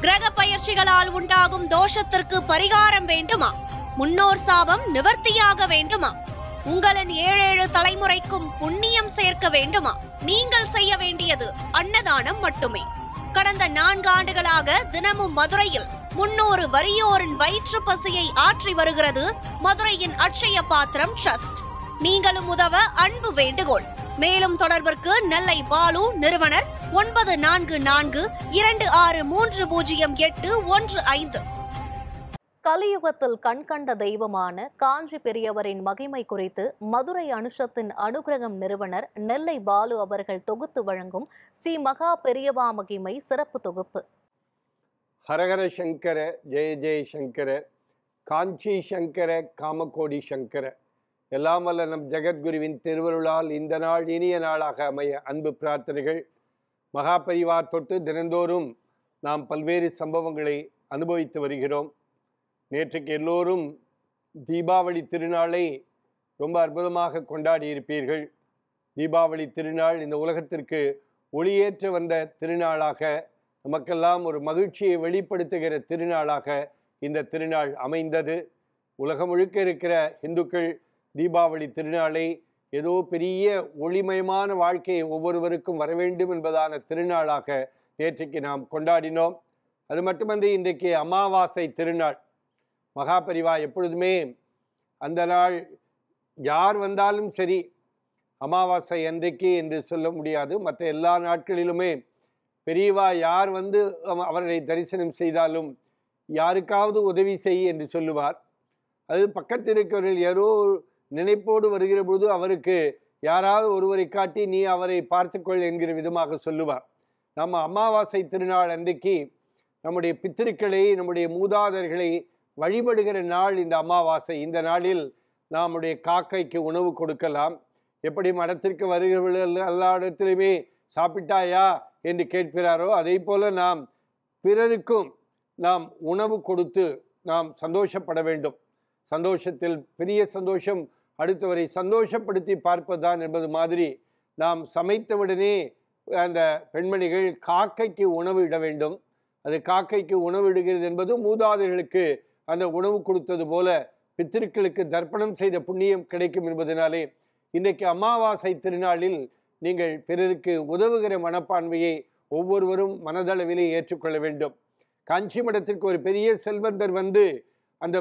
கிரக பயிற்சிகளால் உண்டாகும் தோஷத்திற்கு பரிகாரம் வேண்டுமா? முன்னோர் சாபம் நிவர்த்தியாக வேண்டுமா? உங்களின் 7 தலைமுறைக்கும் புண்ணியம் சேர்க்க வேண்டுமா? நீங்கள் செய்ய வேண்டியது அன்னதானம் மட்டுமே. கடந்த 4 ஆண்டுகளாக தினமும் மதுரையில் 300 வறியோரின் வயிற்று பசியை ஆற்றி வருகிறது மதுரையின் அட்சய பாத்திரம் ட்ரஸ்ட். நீங்களும் உதவ அன்பு வேண்டுகோள். மேலும் தொடர்பிற்கு நெல்லை பாலு, நிறுவனர் 944226300815. கலியுகத்தில் கண்கண்ட தெய்வமான காஞ்சி பெரியவரின் மகிமை குறித்து மதுரை அனுஷத்தின் அனுகிரகம் நிறுவனர் நெல்லை பாலு அவர்கள் தொகுத்து வழங்கும் ஸ்ரீ மகா பெரியவா மகிமை சிறப்பு தொகுப்பு. ஹரஹர சங்கர, ஜெய ஜெய சங்கர, காஞ்சி சங்கர, காமகோடி சங்கர. எல்லாம் வல்ல நம் ஜெகத்குருவின் திருவருளால் இந்த நாள் இனிய நாளாக அமைய அன்பு பிரார்த்தனைகள். மகா பெரியவா தொட்டு தினந்தோறும் நாம் பல்வேறு சம்பவங்களை அனுபவித்து வருகிறோம். நேற்றுக்கு எல்லோரும் தீபாவளி திருநாளை ரொம்ப அற்புதமாக கொண்டாடி இருப்பீர்கள். தீபாவளி திருநாள் இந்த உலகத்திற்கு ஒளியேற்ற வந்த திருநாளாக, நமக்கெல்லாம் ஒரு மகிழ்ச்சியை வெளிப்படுத்துகிற திருநாளாக இந்த திருநாள் அமைந்தது. உலகம் முழுக்க இருக்கிற இந்துக்கள் தீபாவளி திருநாளை ஏதோ பெரிய ஒளிமயமான வாழ்க்கையை ஒவ்வொருவருக்கும் வர வேண்டும் என்பதான திருநாளாக நேற்றைக்கு நாம் கொண்டாடினோம். அது மட்டுமன்றி இன்றைக்கு அமாவாசை திருநாள். மகா பெரியவா எப்பொழுதுமே அந்த நாள் யார் வந்தாலும் சரி, அமாவாசை அன்றைக்கு என்று சொல்ல முடியாது, மற்ற எல்லா நாட்களிலுமே பெரியவா யார் வந்து அவரை தரிசனம் செய்தாலும் யாருக்காவது உதவி செய் என்று சொல்லுவார். அது பக்கத்தில் இருக்கிறவர்கள் யாரோ நினைப்போடு வருகிற பொழுது அவருக்கு யாராவது ஒருவரை காட்டி நீ அவரை பார்த்துக்கொள் என்கிற விதமாக சொல்லுவார். நம்ம அமாவாசை திருநாள் அன்றைக்கு நம்முடைய பித்திருக்களை, நம்முடைய மூதாதையர்களை வழிபடுகிற நாள் இந்த அமாவாசை. இந்த நாளில் நம்முடைய காக்கைக்கு உணவு கொடுக்கலாம். எப்படி மடத்திற்கு வருகிறவர்கள் எல்லா இடத்திலுமே சாப்பிட்டாயா என்று கேட்கிறாரோ, அதே போல நாம் பிறருக்கும் நாம் உணவு கொடுத்து நாம் சந்தோஷப்பட வேண்டும். சந்தோஷத்தில் பெரிய சந்தோஷம் அடுத்தவரை சந்தோஷப்படுத்தி பார்ப்பதுதான் என்பது மாதிரி நாம் சமைத்தவுடனே அந்த பெண்மணிகள் காக்கைக்கு உணவு இட வேண்டும். அது காக்கைக்கு உணவு இடுகிறது என்பது மூதாதையர்களுக்கு அந்த உணவு கொடுத்தது போல பித்திருக்களுக்கு தர்ப்பணம் செய்த புண்ணியம் கிடைக்கும் என்பதனாலே இன்றைக்கு அமாவாசை திருநாளில் நீங்கள் பிறருக்கு உதவுகிற மனப்பான்மையை ஒவ்வொருவரும் மனதளவிலே ஏற்றுக்கொள்ள வேண்டும். காஞ்சி மடத்திற்கு ஒரு பெரிய செல்வந்தர் வந்து அந்த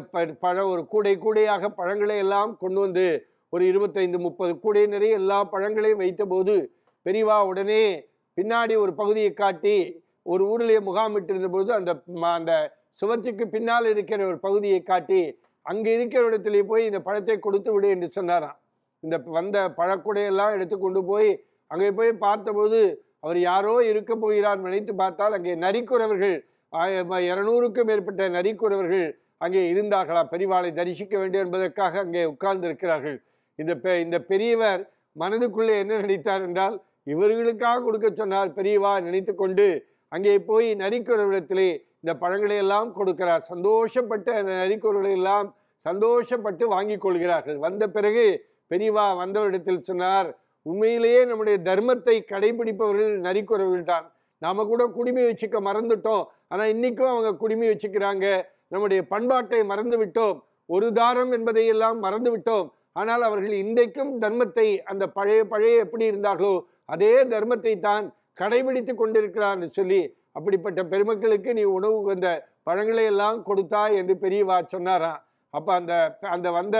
ஒரு கூடையாக பழங்களை எல்லாம் கொண்டு வந்து ஒரு 25-30 கூடை நிறைய எல்லா பழங்களையும் வைத்தபோது பெரியவா உடனே பின்னாடி ஒரு பகுதியை காட்டி, ஒரு ஊரிலேயே முகாமிட்டிருந்த போது அந்த சுவற்றுக்கு பின்னால் இருக்கிற ஒரு பகுதியை காட்டி அங்கே இருக்கிற இடத்திலே போய் இந்த பழத்தை கொடுத்து விடு என்று சொன்னாராம். இந்த வந்த பழக்கூடையெல்லாம் எடுத்து கொண்டு போய் அங்கே போய் பார்த்தபோது அவர் யாரோ இருக்க போகிறார் நினைத்து பார்த்தால் அங்கே நரிக்குறவர்கள் 200க்கும் மேற்பட்ட நரிக்குறவர்கள் அங்கே இருந்தார்களாம். பெரியவாளை தரிசிக்க வேண்டும் என்பதற்காக அங்கே உட்கார்ந்து இருக்கிறார்கள். இந்த பெரியவர் மனதுக்குள்ளே என்ன நினைத்தார் என்றால், இவர்களுக்காக கொடுக்க சொன்னார் பெரியவா நினைத்து கொண்டு அங்கே போய் நரிக்குறவரிடத்திலே இந்த பழங்களை எல்லாம் கொடுக்கிறார். சந்தோஷப்பட்டு அந்த நரிக்குறவர்களை எல்லாம் சந்தோஷப்பட்டு வாங்கி கொள்கிறார்கள். வந்த பிறகு பெரியவா வந்தவரிடத்தில் சொன்னார், உண்மையிலேயே நம்முடைய தர்மத்தை கடைபிடிப்பவர்கள் நரிக்குறவர்கள் தான். நாம கூட குடிமை வச்சுக்க மறந்துட்டோம், ஆனால் இன்னைக்கும் அவங்க குடிமை வச்சுக்கிறாங்க. நம்முடைய பண்பாட்டை மறந்து விட்டோம், ஒரு தாரம் என்பதையெல்லாம் மறந்து விட்டோம். ஆனால் அவர்கள் இன்றைக்கும் தர்மத்தை, அந்த பழைய எப்படி இருந்தார்களோ அதே தர்மத்தை தான் கடைபிடித்து கொண்டிருக்கிறார் என்று சொல்லி, அப்படிப்பட்ட பெருமக்களுக்கு நீ உணவு அந்த பழங்களை எல்லாம் கொடுத்தாய் என்று பெரியவா சொன்னாராம். அப்போ அந்த வந்த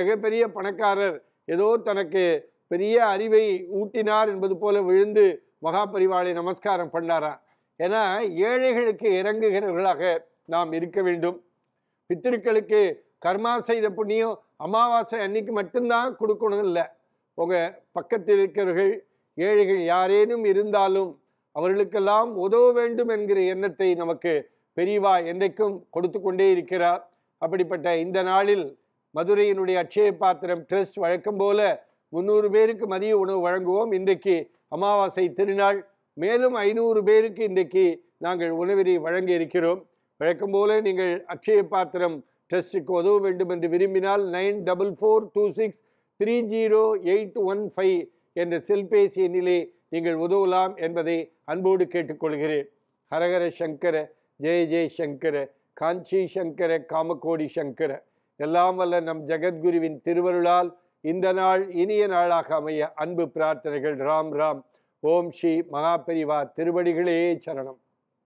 மிகப்பெரிய பணக்காரர் ஏதோ தனக்கு பெரிய அறிவை ஊட்டினார் என்பது போல விழுந்து மகா பெரியவாளை நமஸ்காரம் பண்ணாராம். ஏன்னா ஏழைகளுக்கு இறங்குகிறவர்களாக நாம் இருக்க வேண்டும். பித்திருக்களுக்கு கர்மா செய்த புண்ணியம் அமாவாசை அன்னைக்கு மட்டும்தான் கொடுக்கணும் இல்லை. உங்கள் பக்கத்தில் இருக்கிறவர்கள் ஏழைகள் யாரேனும் இருந்தாலும் அவர்களுக்கெல்லாம் உதவ வேண்டும் என்கிற எண்ணத்தை நமக்கு பெரியவா என்றைக்கும் கொடுத்து கொண்டே இருக்கிறார். அப்படிப்பட்ட இந்த நாளில் மதுரையினுடைய அட்சய பாத்திரம் ட்ரஸ்ட் வழக்கம் போல 300 பேருக்கு மதிய உணவு வழங்குவோம். இன்றைக்கு அமாவாசை திருநாள், மேலும் 500 பேருக்கு இன்றைக்கு நாங்கள் உணவினை வழங்க இருக்கிறோம். வழக்கம் போல நீங்கள் அட்சய பாத்திரம் ட்ரஸ்ட்டுக்கு உதவ வேண்டும் என்று விரும்பினால் 9446300815 என்ற செல்பேசி எண்ணிலே நீங்கள் உதவலாம் என்பதை அன்போடு கேட்டுக்கொள்கிறேன். ஹரஹர சங்கர, ஜெய ஜெய சங்கர, காஞ்சி சங்கர காமகோடி சங்கர. எல்லாம் வல்ல நம் ஜெகத்குருவின் திருவருளால் இந்த நாள் இனிய நாளாக அமைய அன்பு பிரார்த்தனைகள். ராம் ராம். ஓம் ஸ்ரீ மகாபெரிவா திருவடிகளே சரணம்.